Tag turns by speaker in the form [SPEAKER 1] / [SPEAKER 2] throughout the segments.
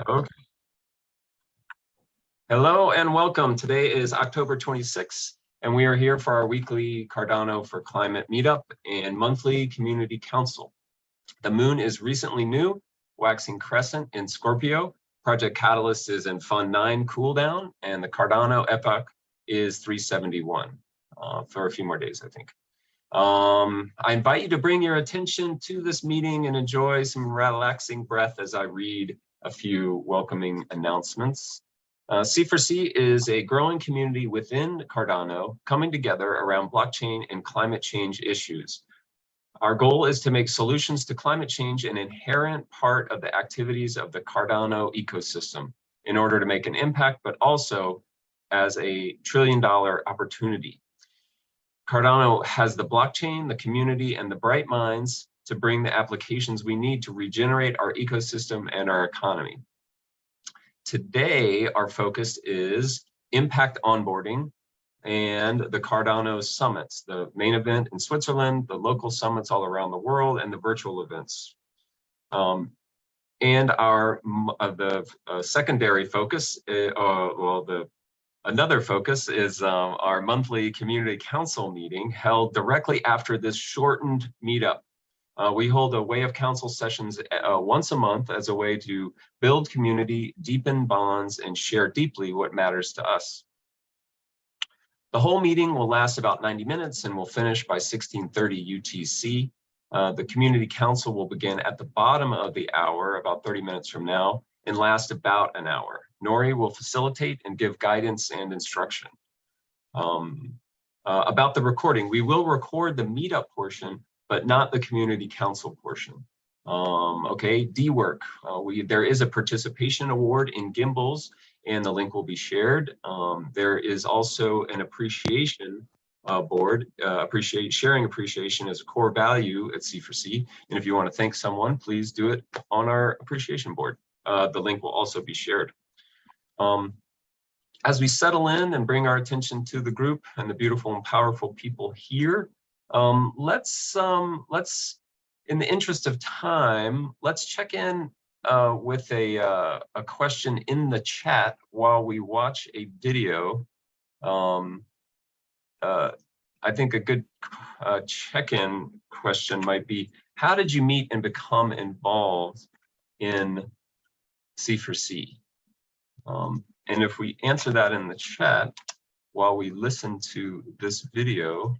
[SPEAKER 1] Okay. Hello and welcome. Today is October 26th, and we are here for our weekly Cardano for Climate Meetup and monthly Community Council. The moon is recently new, waxing crescent in Scorpio. Project Catalyst is in Fund 9 cool down, and the Cardano epoch is 371 for a few more days, I think. I invite you to bring your attention to this meeting and enjoy some relaxing breath as I read a few welcoming announcements. C4C is a growing community within Cardano coming together around blockchain and climate change issues. Our goal is to make solutions to climate change an inherent part of the activities of the Cardano ecosystem in order to make an impact, but also as a trillion-dollar opportunity. Cardano has the blockchain, the community, and the bright minds to bring the applications we need to regenerate our ecosystem and our economy. Today, our focus is impact onboarding and the Cardano summits, the main event in Switzerland, the local summits all around the world, and the virtual events. And our secondary focus, another focus is our monthly community council meeting held directly after this shortened meetup. We hold a way of council sessions once a month as a way to build community, deepen bonds, and share deeply what matters to us. The whole meeting will last about 90 minutes and will finish by 16:30 UTC. The community council will begin at the bottom of the hour, about 30 minutes from now, and last about an hour. Nori will facilitate and give guidance and instruction. About the recording, we will record the meetup portion, but not the community council portion. Okay, Dework, there is a participation award in Gimbals, and the link will be shared. There is also an appreciation board. Sharing appreciation is a core value at C4C, and if you want to thank someone, please do it on our appreciation board. The link will also be shared. As we settle in and bring our attention to the group and the beautiful and powerful people here, let's in the interest of time, let's check in with a question in the chat while we watch a video. I think a good check-in question might be, how did you meet and become involved in C4C? And if we answer that in the chat while we listen to this video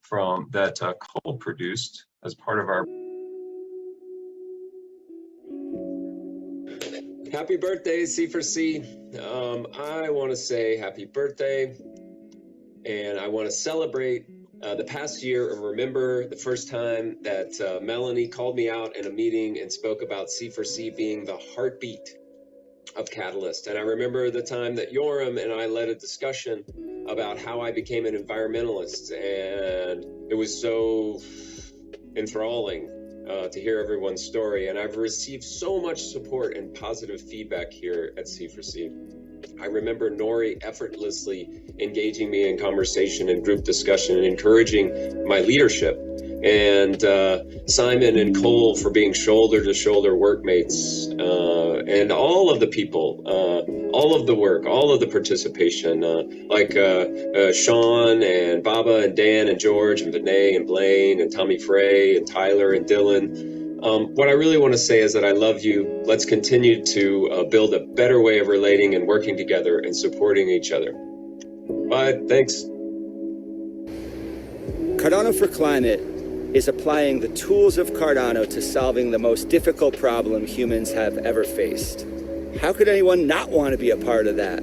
[SPEAKER 1] from that Cole produced as part of our. Happy birthday, C4C. I want to say happy birthday, and I want to celebrate the past year and remember the first time that Melanie called me out in a meeting and spoke about C4C being the heartbeat of Catalyst. And I remember the time that Yoram and I led a discussion about how I became an environmentalist, and it was so enthralling to hear everyone's story. And I've received so much support and positive feedback here at C4C. I remember Nori effortlessly engaging me in conversation and group discussion and encouraging my leadership, and Simon and Cole for being shoulder-to-shoulder workmates, and all of the people, all of the work, all of the participation, like Sean and Baba and Dan and George and Vinay and Blaine and Tommy Frey and Tyler and Dylan. What I really want to say is that I love you. Let's continue to build a better way of relating and working together and supporting each other. Bye, thanks.
[SPEAKER 2] Cardano for Climate is applying the tools of Cardano to solving the most difficult problem humans have ever faced. How could anyone not want to be a part of that?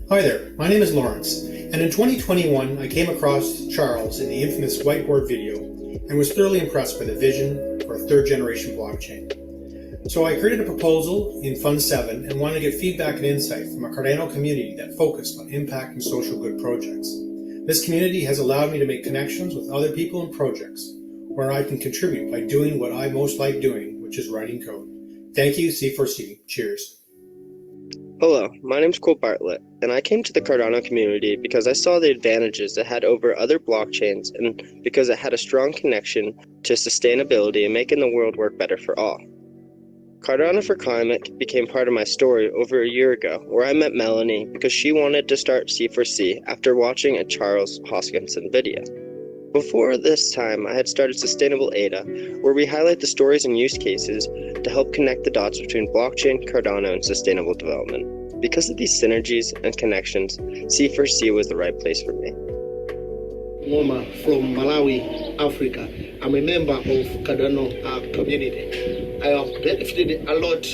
[SPEAKER 3] Hi there, my name is Lawrence, and in 2021 I came across Charles in the infamous whiteboard video and was thoroughly impressed by the vision for a third-generation blockchain. So I created a proposal in Fund 7 and wanted to get feedback and insight from a Cardano community that focused on impact and social good projects. This community has allowed me to make connections with other people and projects where I can contribute by doing what I most like doing, which is writing code. Thank you, C4C. Cheers.
[SPEAKER 4] Hello, my name's Cole Bartlett, and I came to the Cardano community because I saw the advantages it had over other blockchains and because it had a strong connection to sustainability and making the world work better for all. Cardano for Climate became part of my story over a year ago, where I met Melanie because she wanted to start C4C after watching a Charles Hoskinson video. Before this time, I had started Sustainable ADA, where we highlight the stories and use cases to help connect the dots between blockchain, Cardano, and sustainable development. Because of these synergies and connections, C4C was the right place for me.
[SPEAKER 5] Konma from Malawi, Africa. I'm a member of Cardano community. I have benefited a lot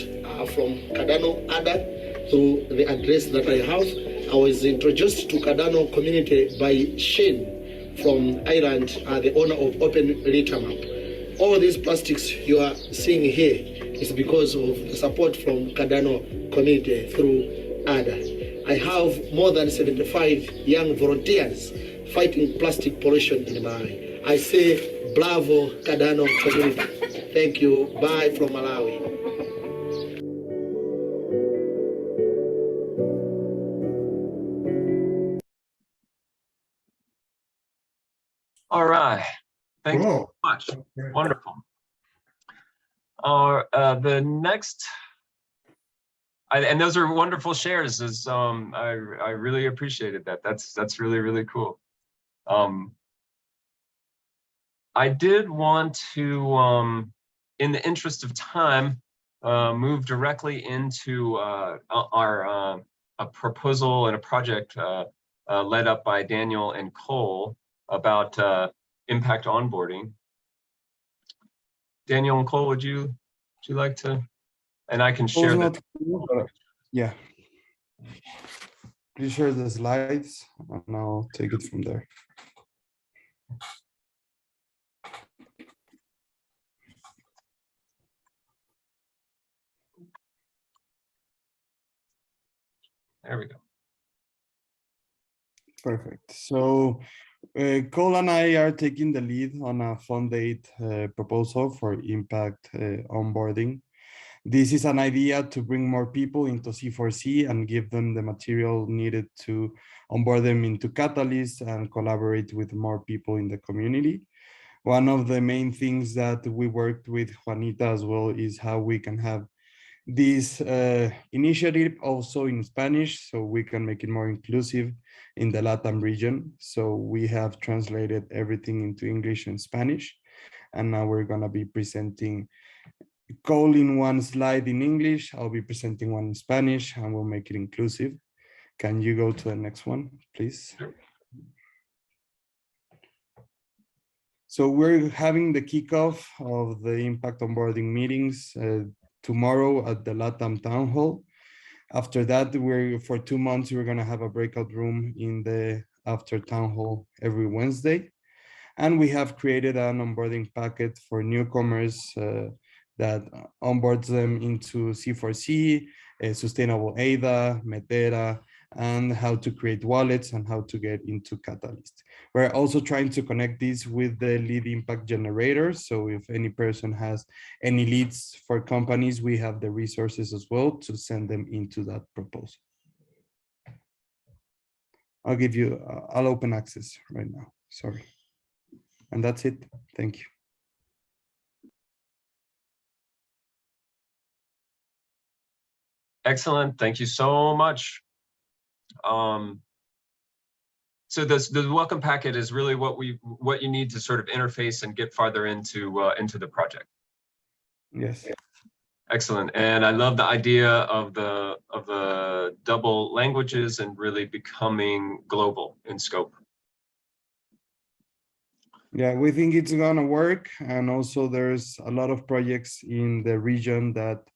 [SPEAKER 5] from Cardano ADA through the address that I have. I was introduced to Cardano community by Shane from Ireland, the owner of Open Meetup. All these plastics you are seeing here is because of the support from Cardano community through ADA. I have more than 75 young volunteers fighting plastic pollution in Malawi. I say bravo Cardano community. Thank you. Bye from Malawi.
[SPEAKER 1] All right. Thanks so
[SPEAKER 3] Cool.
[SPEAKER 1] much. Wonderful. The next, and those are wonderful shares. I really appreciated that. That's really, really cool. I did want to, in the interest of time, move directly into our a proposal and a project led up by Daniel and Cole about impact onboarding. Daniel and Cole, would you like to? And I can share that.
[SPEAKER 6] Yeah. Please share the slides and I'll take it from there.
[SPEAKER 1] There we go.
[SPEAKER 6] Perfect. So Cole and I are taking the lead on a fund date proposal for impact onboarding. This is an idea to bring more people into C4C and give them the material needed to onboard them into Catalyst and collaborate with more people in the community. One of the main things that we worked with Juanita as well is how we can have this initiative also in Spanish, so we can make it more inclusive in the LATAM region. So we have translated everything into English and Spanish. And now we're gonna be presenting Cole in one slide in English, I'll be presenting one in Spanish, and we'll make it inclusive. Can you go to the next one, please?
[SPEAKER 1] Sure.
[SPEAKER 6] So we're having the kickoff of the impact onboarding meetings tomorrow at the LATAM Townhall. After that, for 2 months, we're gonna have a breakout room in the after Townhall every Wednesday. And we have created an onboarding packet for newcomers that onboards them into C4C, Sustainable ADA, Metera, and how to create wallets and how to get into Catalyst. We're also trying to connect this with the lead impact generator. So if any person has any leads for companies, we have the resources as well to send them into that proposal. I'll open access right now, sorry. And that's it, thank you.
[SPEAKER 1] Excellent, thank you so much. So the welcome packet is really what you need to sort of interface and get farther into the project.
[SPEAKER 6] Yes.
[SPEAKER 1] Excellent, and I love the idea of the double languages and really becoming global in scope.
[SPEAKER 6] Yeah, we think it's gonna work, and also there's a lot of projects in the region that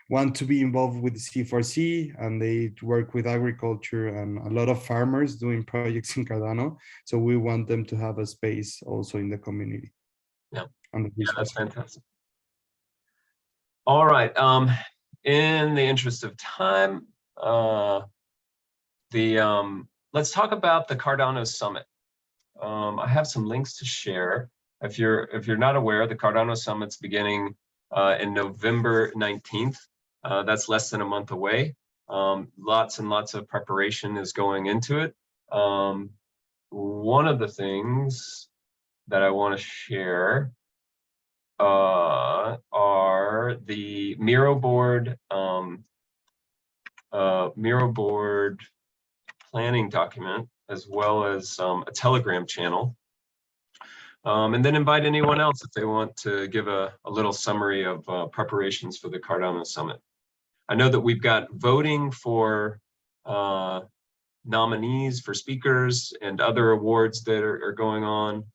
[SPEAKER 6] want to be involved with C4C, and they work with agriculture and a lot of farmers doing projects in Cardano. So we want them to have a space also in the community.
[SPEAKER 1] Yeah,
[SPEAKER 6] and
[SPEAKER 1] that's fantastic. All right, in the interest of time, let's talk about the Cardano Summit. I have some links to share. If you're not aware, the Cardano Summit's beginning in November 19th. That's less than a month away. Lots and lots of preparation is going into it. One of the things that I want to share are the Miro board planning document, as well as a Telegram channel. And then invite anyone else if they want to give a little summary of preparations for the Cardano Summit. I know that we've got voting for nominees for speakers and other awards that are going on.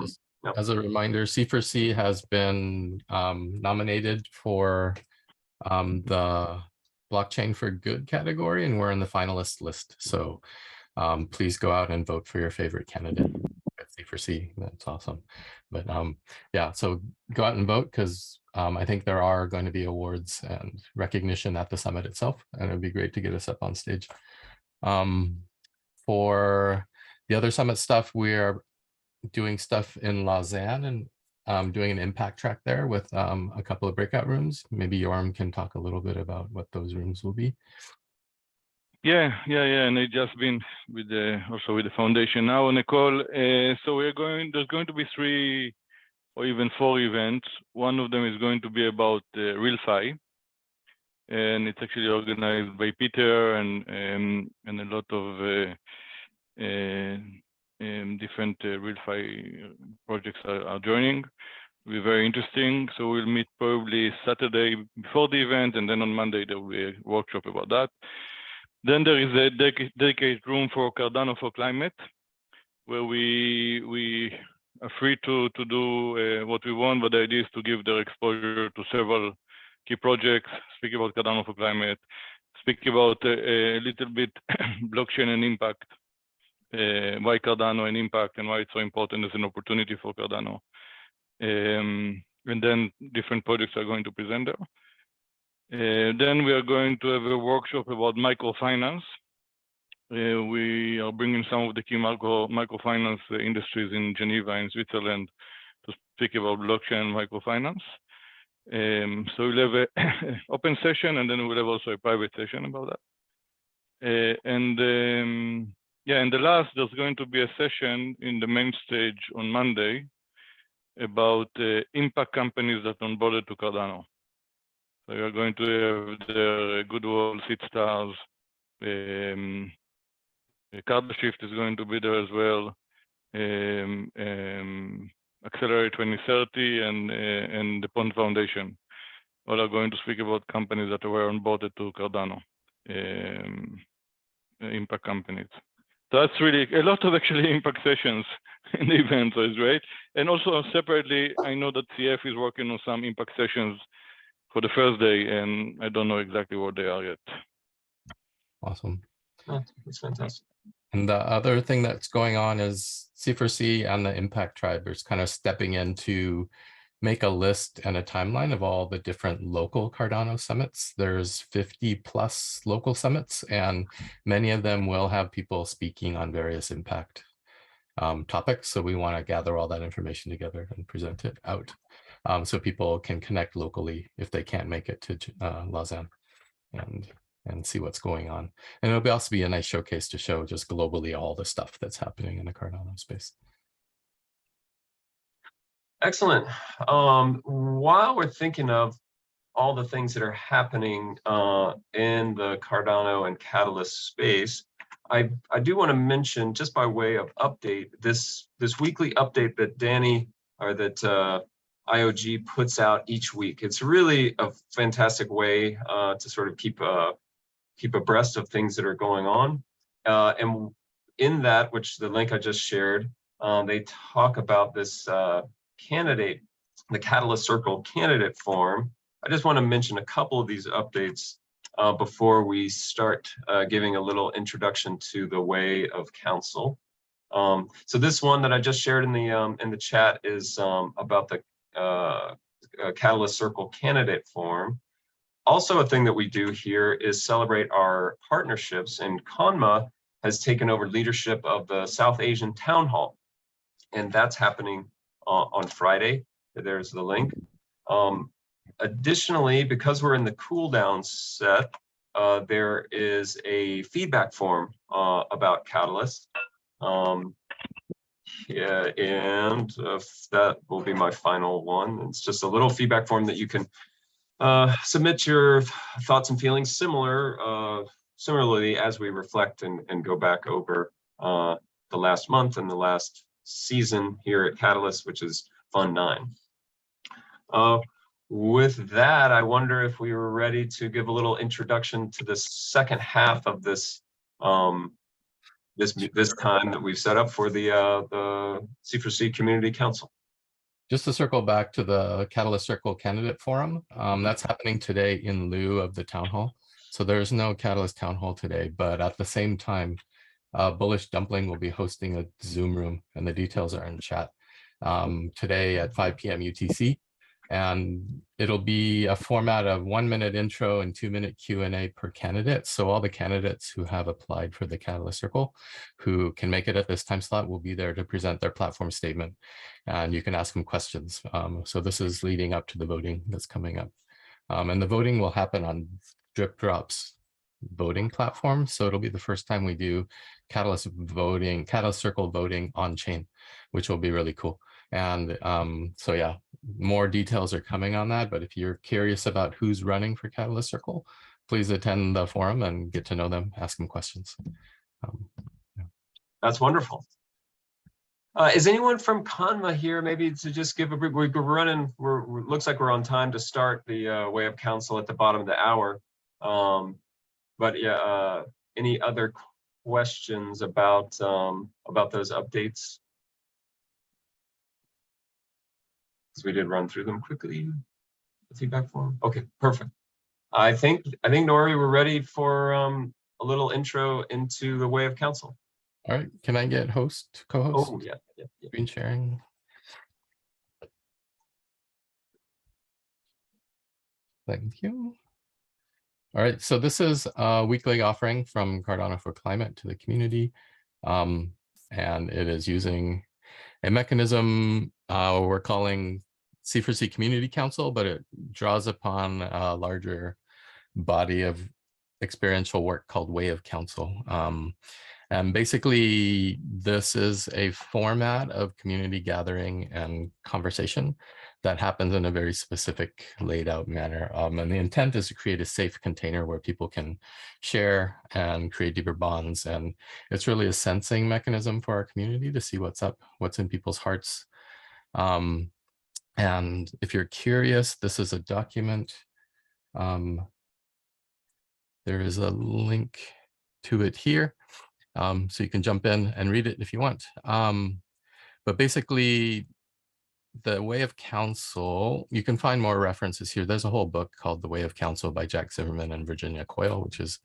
[SPEAKER 7] Just as a reminder, C4C has been nominated for the Blockchain for Good category, and we're in the finalist list. So please go out and vote for your favorite candidate at C4C. That's awesome. But yeah, so go out and vote, because I think there are going to be awards and recognition at the summit itself, and it would be great to get us up on stage. For the other summit stuff, we're doing stuff in Lausanne and doing an impact track there with a couple of breakout rooms. Maybe Yorm can talk a little bit about what those rooms will be.
[SPEAKER 8] Yeah, and I just been with also with the foundation now on a call. So there's going to be 3 or even 4 events. One of them is going to be about RealFi, and it's actually organized by Peter and a lot of different RealFi projects are joining. It'll be very interesting. So we'll meet probably Saturday before the event, and then on Monday there will be a workshop about that. Then there is a dedicated room for Cardano for Climate, where we are free to do what we want, but the idea is to give their exposure to several key projects, speak about Cardano for Climate, speak about a little bit blockchain and impact, why Cardano and impact, and why it's so important as an opportunity for Cardano. And then different projects are going to present there. Then we are going to have a workshop about microfinance. We are bringing some of the key microfinance industries in Geneva and Switzerland to speak about blockchain and microfinance. So we'll have an open session, and then we'll have also a private session about that. And the last, there's going to be a session in the main stage on Monday about impact companies that onboarded to Cardano. So we are going to have the Goodwill, SeedStars, Cardashift is going to be there as well, Accelerate 2030, and the Pond Foundation. All are going to speak about companies that were onboarded to Cardano, impact companies. So that's really a lot of actually impact sessions in the event, so it's great. And also separately, I know that CF is working on some impact sessions for the first day, and I don't know exactly what they are yet.
[SPEAKER 7] Awesome.
[SPEAKER 1] Oh, that's fantastic.
[SPEAKER 7] And the other thing that's going on is C4C and the Impact Tribe is kind of stepping in to make a list and a timeline of all the different local Cardano summits. There's 50 plus local summits, and many of them will have people speaking on various impact topics. So we want to gather all that information together and present it out so people can connect locally if they can't make it to Lausanne and see what's going on. And it'll also be a nice showcase to show just globally all the stuff that's happening in the Cardano space.
[SPEAKER 1] Excellent. While we're thinking of all the things that are happening in the Cardano and Catalyst space, I do want to mention, just by way of update, this weekly update that Danny, or that IOG puts out each week. It's really a fantastic way to sort of keep abreast of things that are going on. And in that, which the link I just shared, they talk about this candidate, the Catalyst Circle candidate forum. I just want to mention a couple of these updates before we start giving a little introduction to the way of council. So this one that I just shared in the chat is about the Catalyst Circle candidate forum. Also, a thing that we do here is celebrate our partnerships, and Konma has taken over leadership of the South Asian Townhall, and that's happening on Friday. There's the link. Additionally, because we're in the cool down set, there is a feedback form about Catalyst. Yeah, and that will be my final one. It's just a little feedback form that you can submit your thoughts and feelings similarly as we reflect and go back over the last month and the last season here at Catalyst, which is Fund 9. With that, I wonder if we were ready to give a little introduction to the second half of this this time that we've set up for the C4C Community Council.
[SPEAKER 7] Just to circle back to the Catalyst Circle Candidate Forum, that's happening today in lieu of the town hall. So there's no Catalyst town hall today, but at the same time, Bullish Dumpling will be hosting a Zoom room, and the details are in chat today at 5 p.m. UTC. And it'll be a format of 1-minute intro and 2-minute Q&A per candidate. So all the candidates who have applied for the Catalyst Circle, who can make it at this time slot, will be there to present their platform statement. And you can ask them questions. So this is leading up to the voting that's coming up. And the voting will happen on Drip Drop's voting platform. So it'll be the first time we do Catalyst Circle voting on chain, which will be really cool. And so yeah, more details are coming on that. But if you're curious about who's running for Catalyst Circle, please attend the forum and get to know them, ask them questions. Yeah.
[SPEAKER 1] That's wonderful. Is anyone from Konma here? Maybe to just give a brief, we're running, looks like we're on time to start the Way of Council at the bottom of the hour. But yeah, any other questions about those updates? Because we did run through them quickly. The feedback form. Okay, perfect. I think Nori, we're ready for a little intro into the Way of Council.
[SPEAKER 7] All right, can I get host, co-host?
[SPEAKER 1] Oh yeah.
[SPEAKER 7] Screen sharing. Thank you. All right, so this is a weekly offering from Cardano for Climate to the community. And it is using a mechanism we're calling C4C Community Council, but it draws upon a larger body of experiential work called Way of Council. And basically, this is a format of community gathering and conversation that happens in a very specific laid out manner. And the intent is to create a safe container where people can share and create deeper bonds. And it's really a sensing mechanism for our community to see what's up, what's in people's hearts. And if you're curious, this is a document. There is a link to it here. So you can jump in and read it if you want. But basically, the Way of Council, you can find more references here. There's a whole book called The Way of Council by Jack Zimmerman and Virginia Coyle, which is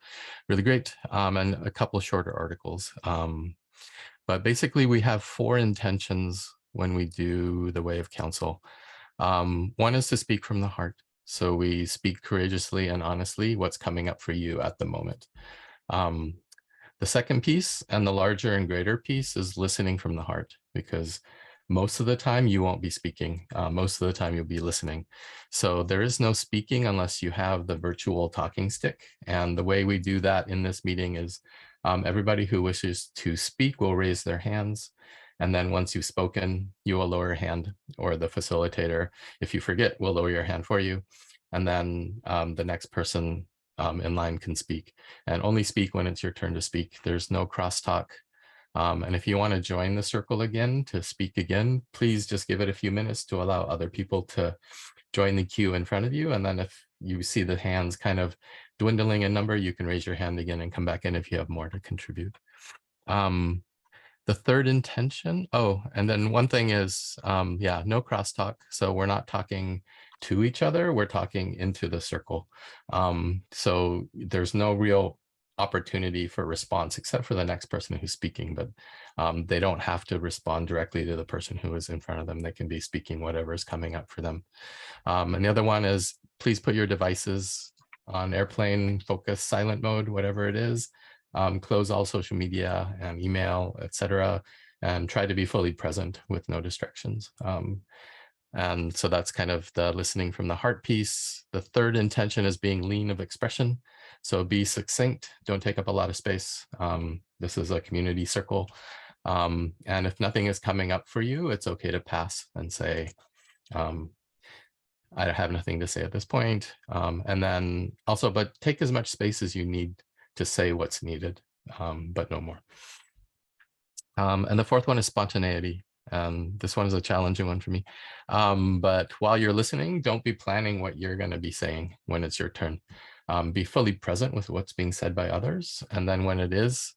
[SPEAKER 7] really great, and a couple of shorter articles. But basically, we have 4 intentions when we do the Way of Council. One is to speak from the heart. So we speak courageously and honestly what's coming up for you at the moment. The second piece, and the larger and greater piece, is listening from the heart, because most of the time you won't be speaking. Most of the time you'll be listening. So there is no speaking unless you have the virtual talking stick. And the way we do that in this meeting is everybody who wishes to speak will raise their hands. And then once you've spoken, you will lower your hand, or the facilitator, if you forget, will lower your hand for you. And then the next person in line can speak, and only speak when it's your turn to speak. There's no crosstalk. And if you want to join the circle again to speak again, please just give it a few minutes to allow other people to join the queue in front of you. And then if you see the hands kind of dwindling in number, you can raise your hand again and come back in if you have more to contribute. The third intention, and then one thing is, yeah, no crosstalk. So we're not talking to each other, we're talking into the circle. So there's no real opportunity for response except for the next person who's speaking, but they don't have to respond directly to the person who is in front of them. They can be speaking whatever is coming up for them. And the other one is, please put your devices on airplane, focus, silent mode, whatever it is. Close all social media and email, etc., and try to be fully present with no distractions. And so that's kind of the listening from the heart piece. The third intention is being lean of expression. So be succinct, don't take up a lot of space. This is a community circle. And if nothing is coming up for you, it's okay to pass and say, I have nothing to say at this point. And then also, but take as much space as you need to say what's needed, but no more. And the fourth one is spontaneity. This one is a challenging one for me. But while you're listening, don't be planning what you're going to be saying when it's your turn. Be fully present with what's being said by others. And then when it is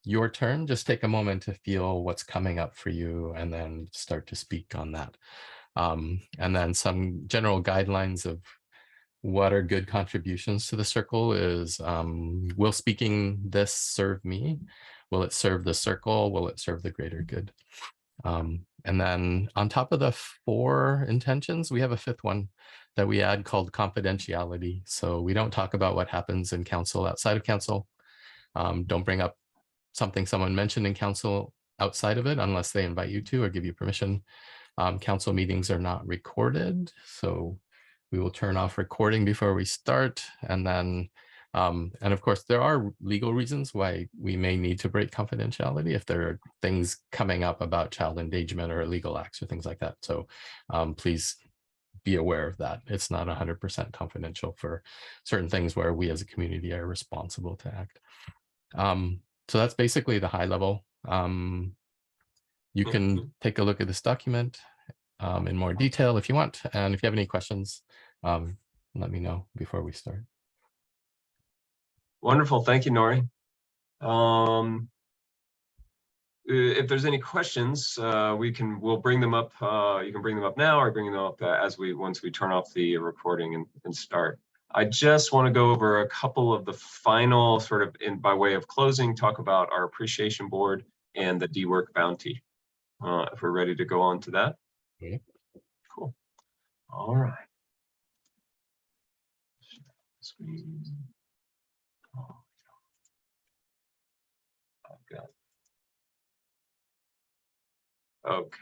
[SPEAKER 7] your turn, just take a moment to feel what's coming up for you and then start to speak on that. And then some general guidelines of what are good contributions to the circle is, will speaking this serve me? Will it serve the circle? Will it serve the greater good? And then on top of the 4 intentions, we have a 5th one that we add called confidentiality. So we don't talk about what happens in council outside of council. Don't bring up something someone mentioned in council outside of it unless they invite you to or give you permission. Council meetings are not recorded, so we will turn off recording before we start. And then, and of course, there are legal reasons why we may need to break confidentiality if there are things coming up about child endangerment or illegal acts or things like that. So please be aware of that. It's not 100% confidential for certain things where we as a community are responsible to act. So that's basically the high level. You can take a look at this document in more detail if you want. And if you have any questions, let me know before we start.
[SPEAKER 1] Wonderful. Thank you, Nori. If there's any questions, we'll bring them up. You can bring them up now or bring them up once we turn off the recording and start. I just want to go over a couple of the final sort of by way of closing, talk about our appreciation board and the Dework bounty. If we're ready to go on to that.
[SPEAKER 7] Okay.
[SPEAKER 1] Cool. All right. Screen. Oh, I've got. Okay.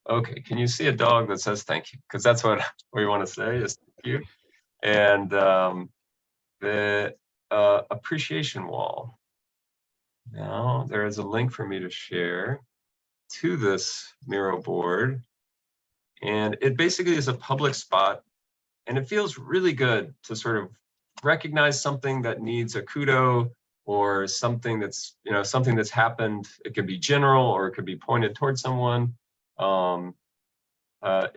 [SPEAKER 1] Okay, can you see a dog that says thank you? Because that's what we want to say is thank you. And the appreciation wall. Now there is a link for me to share to this Miro board. And it basically is a public spot. And it feels really good to sort of recognize something that needs a kudo or something that's, something that's happened. It could be general or it could be pointed towards someone.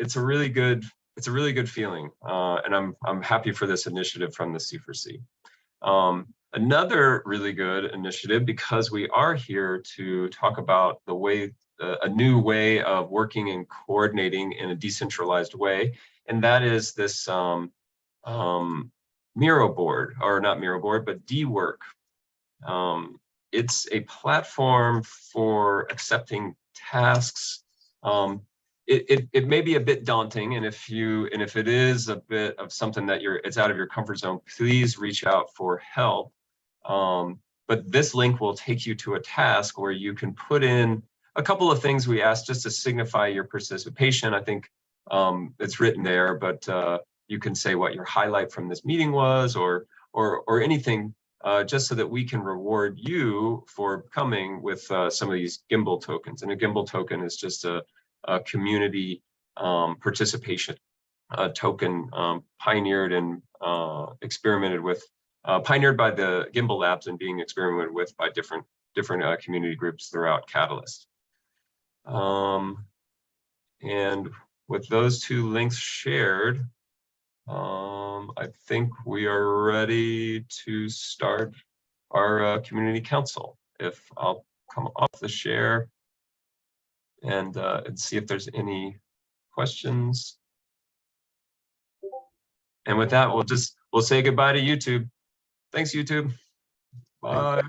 [SPEAKER 1] It's a really good feeling, and I'm happy for this initiative from the C4C. Another really good initiative, because we are here to talk about the way, a new way of working and coordinating in a decentralized way, and that is this Miro board, or not Miro board, but Dework. It's a platform for accepting tasks. It may be a bit daunting, and if it is a bit of something that it's out of your comfort zone, please reach out for help. But this link will take you to a task where you can put in a couple of things we asked just to signify your participation. I think it's written there, but you can say what your highlight from this meeting was, or anything, just so that we can reward you for coming with some of these Gimbal tokens. And a Gimbal token is just a community participation token pioneered and experimented with, pioneered by the Gimbal Labs and being experimented with by different community groups throughout Catalyst. And with those 2 links shared, I think we are ready to start our community council. If I'll come off the share and see if there's any questions. And with that, we'll say goodbye to YouTube. Thanks, YouTube. Bye.